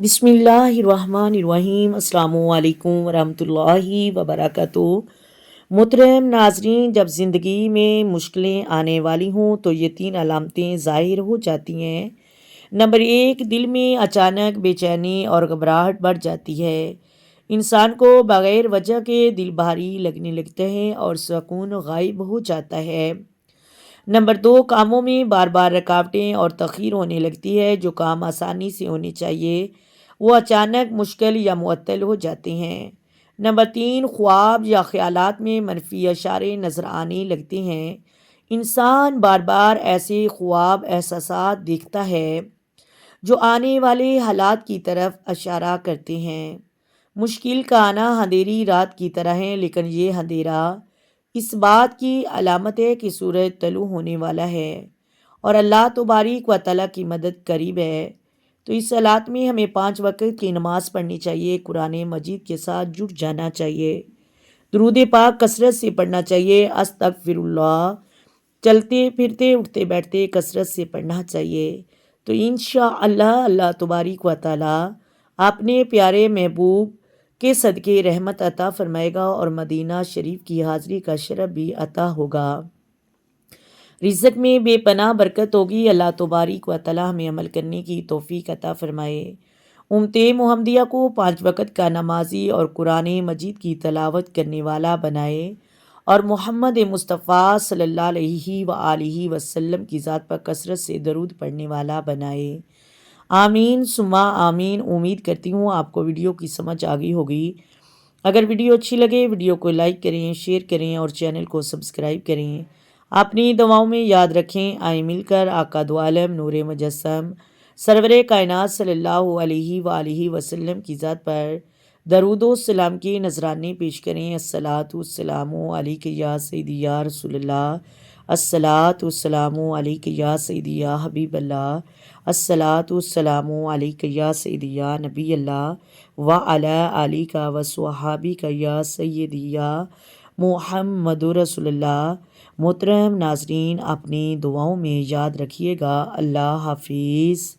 بسم اللہ الرحمن الرحیم۔ السلام علیکم ورحمۃ اللہ وبرکاتہ۔ محترم ناظرین، جب زندگی میں مشکلیں آنے والی ہوں تو یہ 3 علامتیں ظاہر ہو جاتی ہیں۔ نمبر 1، دل میں اچانک بے چینی اور گھبراہٹ بڑھ جاتی ہے۔ انسان کو بغیر وجہ کے دل بھاری لگنے لگتا ہے اور سکون غائب ہو جاتا ہے۔ نمبر 2، کاموں میں بار بار رکاوٹیں اور تاخیر ہونے لگتی ہے۔ جو کام آسانی سے ہونے چاہیے وہ اچانک مشکل یا معطل ہو جاتے ہیں۔ نمبر 3، خواب یا خیالات میں منفی اشارے نظر آنے لگتے ہیں۔ انسان بار بار ایسے خواب احساسات دیکھتا ہے جو آنے والے حالات کی طرف اشارہ کرتے ہیں۔ مشکل کا آنا اندھیری رات کی طرح ہے، لیکن یہ اندھیرا اس بات کی علامت ہے کہ سورج طلوع ہونے والا ہے اور اللہ تبارک و تعالیٰ کی مدد قریب ہے۔ تو اس حالات میں ہمیں 5 وقت کی نماز پڑھنی چاہیے، قرآن مجید کے ساتھ جڑ جانا چاہیے، درود پاک کثرت سے پڑھنا چاہیے، استغفر اللہ چلتے پھرتے اٹھتے بیٹھتے کثرت سے پڑھنا چاہیے۔ تو انشاءاللہ اللہ تبارک و تعالیٰ اپنے پیارے محبوب کے صدقے رحمت عطا فرمائے گا اور مدینہ شریف کی حاضری کا شرف بھی عطا ہوگا۔ رزق میں بے پناہ برکت ہوگی۔ اللہ تبارک و تعالیٰ ہمیں عمل کرنے کی توفیق عطا فرمائے۔ امت محمدیہ کو 5 وقت کا نمازی اور قرآن مجید کی تلاوت کرنے والا بنائے اور محمد مصطفیٰ صلی اللہ علیہ وآلہ وسلم کی ذات پر کثرت سے درود پڑھنے والا بنائے۔ آمین ثم آمین۔ امید کرتی ہوں آپ کو ویڈیو کی سمجھ آ گئی ہوگی۔ اگر ویڈیو اچھی لگے ویڈیو کو لائک کریں، شیئر کریں اور چینل کو سبسکرائب کریں۔ اپنی دعاؤں میں یاد رکھیں۔ آئیں مل کر آقا دو عالم نور مجسم سرور کائنات صلی اللہ علیہ وآلہ وسلم کی ذات پر درود و سلام کے نذرانے پیش کریں۔ الصلاۃ والسلام علیک یا سیدی یا رسول اللہ، الصلاۃ والسلام علیک یا سیدی یا حبیب اللہ، الصلاۃ والسلام علیک یا سیدی یا نبی اللہ وعلی آلک وصحابک یا سیدی یا محمد رسول اللہ۔ محترم ناظرین، اپنی دعاؤں میں یاد رکھیے گا۔ اللہ حافظ۔